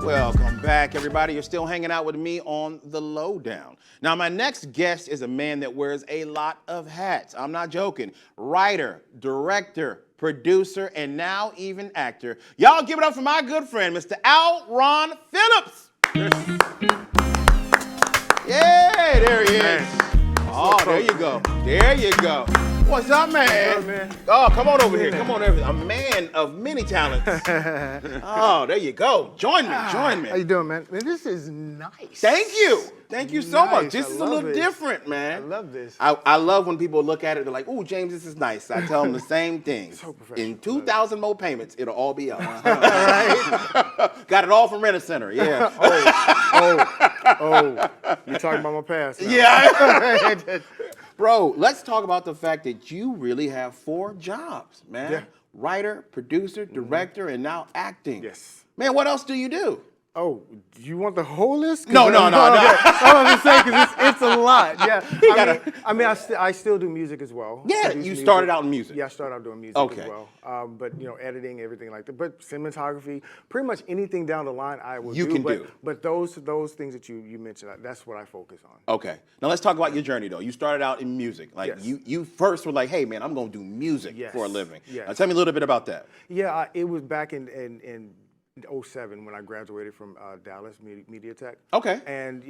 Welcome back, everybody. You're still hanging out with me on The Lowdown. Now, my next guest is a man that wears a lot of hats. I'm not joking. Writer, director, producer, and now even actor. Y'all give it up for my good friend, Mr. Alron Phillips. Yeah, there he is. Oh, there you go. There you go. What's up, man? What's up, man? Oh, come on over here. Come on over here. A man of many talents. Oh, there you go. Join me. Join me. How you doing, man? Man, this is nice. Thank you. Thank you so much. Nice. This I is a love little it. different, man. I love this. I love when people look at it, they're like, ooh, James, this is nice. I tell them the same thing. So professional. In 2,000 more payments, it'll all be up. Right? Got it all from Rent-A-Center, yeah. Oh, you're talking about my past now. Yeah. Bro, let's talk about the fact that you really have 4 jobs, man. Yeah. Writer, producer, director, and now acting. Yes. Man, what else do you do? Oh, do you want the whole list? No. Okay. I was just saying, because it's a lot. Yeah. I still do music as well. Yeah, Produce you music. started out in music. Yeah, I started out doing music Okay. as well. But, editing, everything like that. But cinematography, pretty much anything down the line I will You do. can do. But those things that you mentioned, that's what I focus on. Okay. Now let's talk about your journey, though. You started out in music. Like, Yes. you first were like, hey, man, I'm going to do music Yes. for a living. Yes. Now tell me a little bit about that. Yeah, it was back in 07 when I graduated from Dallas Media Tech. Okay. And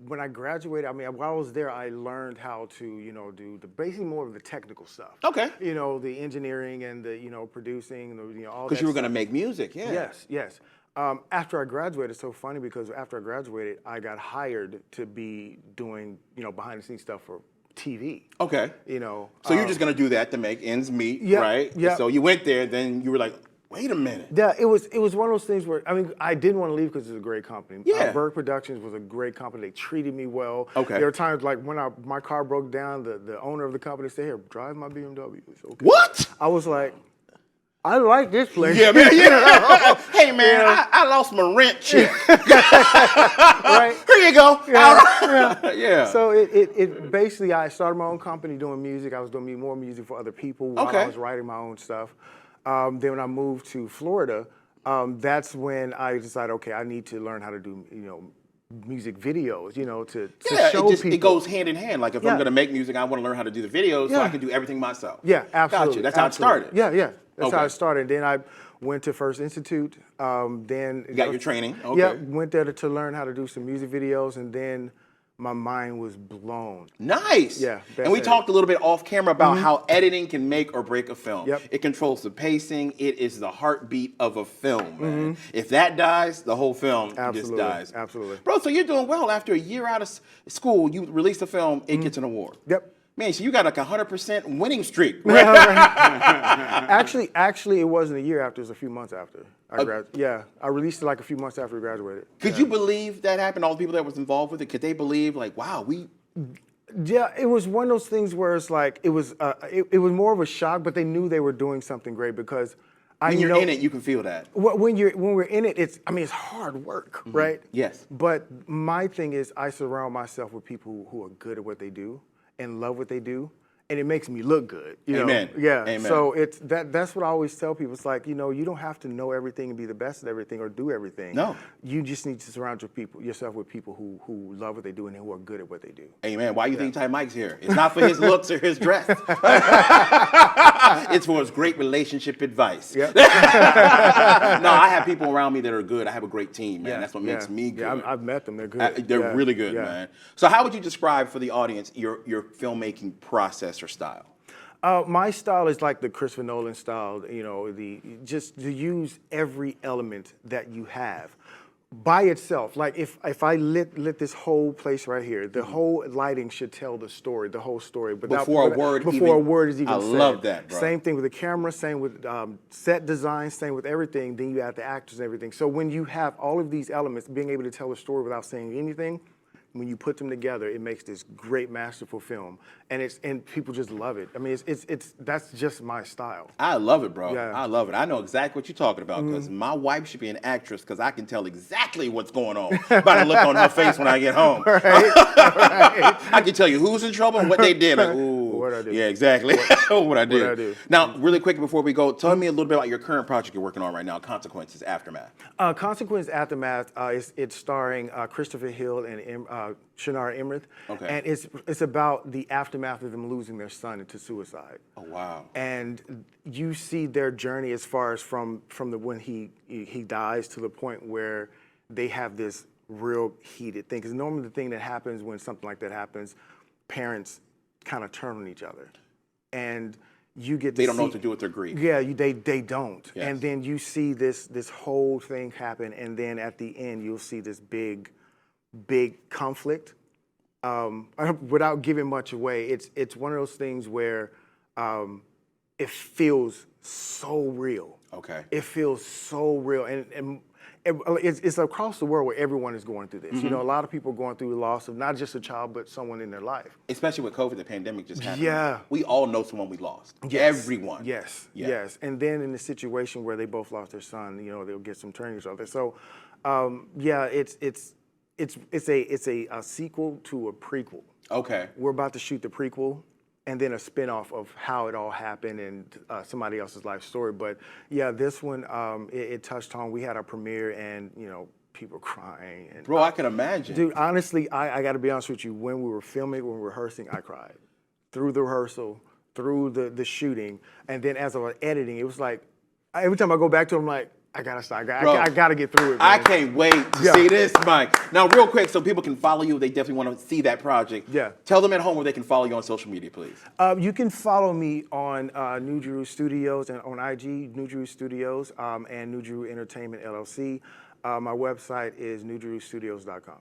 when I graduated, while I was there, I learned how to do basically more of the technical stuff. Okay. The engineering and the producing, all that. Because you were going to stuff. make music, yeah. Yes. After I graduated, it's so funny because after I graduated, I got hired to be doing behind the scenes stuff for TV. Okay. So So you're just going to do that to make ends meet, Yeah, right? yeah. So you went there, then you were like, wait a minute. Yeah, it was one of those things where I didn't want to leave because it's a great company. Yeah. Berg Productions was a great company. They treated me well. Okay. There were times like when my car broke down, the owner of the company said, "Here, drive my BMW." It's okay. What? I was like, I like this place. Yeah, man. Yeah. Hey, man, I lost my rent check. Right? Here you go. Yeah. Yeah. So it basically, I started my own company doing music. I was doing more music for other people while Okay. I was writing my own stuff. Then when I moved to Florida, that's when I decided, okay, I need to learn how to do, music videos, to show people. It goes hand in hand. Like if I'm Yeah. going to make music, I want to learn how to do the videos so Yeah. I can do everything myself. Yeah, absolutely. Gotcha. That's how it started. Yeah. That's how Okay. it started. Then I went to First Institute. Then You got your training. Okay. Yeah, went there to learn how to do some music videos, and then my mind was blown. Nice. Yeah, And we best talked a little bit off camera about how editing can make or break a film. Yep. It controls the pacing. It is the heartbeat of a film, man. If that dies, the whole film just Absolutely, dies. absolutely. Bro, so you're doing well. After a year out of school, you release a film, it gets an award. Yep. Man, so you got like a 100% winning streak. Actually, it wasn't a year after. It was a few months after I graduated. Yeah, I released it like a few months after we graduated. Could you believe that happened? All the people that was involved with it, could they believe like, wow, we... Yeah, it was one of those things where it's like it was more of a shock, but they knew they were doing something great because When you're in it, you can feel that. when we're in it, it's hard work, right? Yes. But my thing is, I surround myself with people who are good at what they do and love what they do, and it makes me look good. You Amen. know? Yeah. Amen. So that's what I always tell people. It's like you don't have to know everything and be the best at everything or do everything. No. You just need to surround yourself with people who love what they do and who are good at what they do. Amen. Why you think Ty Mike's here? It's not for his looks or his dress. It's for his great relationship advice. Yep. No, I have people around me that are good. I have a great team, man. That's what makes me good. Yeah, I've met them. They're good. They're really good, man. So how would you describe for the audience your filmmaking process or style? My style is like the Christopher Nolan style, just to use every element that you have by itself. Like if I lit this whole place right here, the whole lighting should tell the story, the whole story. Before a word is even said. love that, bro. Same thing with the camera, same with set design, same with everything. Then you add the actors and everything. So when you have all of these elements, being able to tell a story without saying anything, when you put them together, it makes this great, masterful film, and people just love it. That's just my style. I love it, bro. Yeah. I love it. I know exactly what you're talking about because my wife should be an actress because I can tell exactly what's going on by the look on her face when I get home. Right. I can tell you who's in trouble and what they did. Like, ooh, What I do. Yeah, exactly. What I do. What I do. Now, really quick before we go, tell me a little bit about your current project you're working on right now, Consequences Aftermath. Consequence Aftermath, it's starring Christopher Hill and Shannara Emmerich. Okay. And it's about the aftermath of them losing their son into suicide. Oh, wow. And you see their journey as far as from when he dies to the point where they have this real heated thing. Because normally the thing that happens when something like that happens, parents kind of turn on each other. And you get to They don't know see- what to do with their grief. Yeah, they don't. Yes. And then you see this whole thing happen, and then at the end you'll see this big conflict. Without giving much away, it's one of those things where it feels so real. Okay. It feels so real, and it's across the world where everyone is going through this. You know, a lot of people are going through the loss of not just a child, but someone in their life. Especially with COVID, the pandemic just happened. Yeah. We all know someone we lost. Yes. Everyone. Yes, Yeah. yes. And then in the situation where they both lost their son, you know, they'll get some turning each other. So, yeah, it's a sequel to a prequel. Okay. We're about to shoot the prequel, and then a spinoff of how it all happened and somebody else's life story. But yeah, this one it touched home. We had our premiere, and you know, people crying. And, Bro, I can imagine. dude, honestly, I got to be honest with you. When we were filming, when we were rehearsing, I cried through the rehearsal, through the shooting, and then as I was editing, it was like every time I go back to it, I'm like, I gotta stop. I gotta get through it. Man. I can't wait to see this, Mike. Now, real quick, so people can follow you. They definitely want to see that project. Yeah. Tell them at home where they can follow you on social media, please. You can follow me on NuJuRu Studios and on IG, NuJuRu Studios, and NuJuRu Entertainment LLC. My website is NuJuRustudios.com.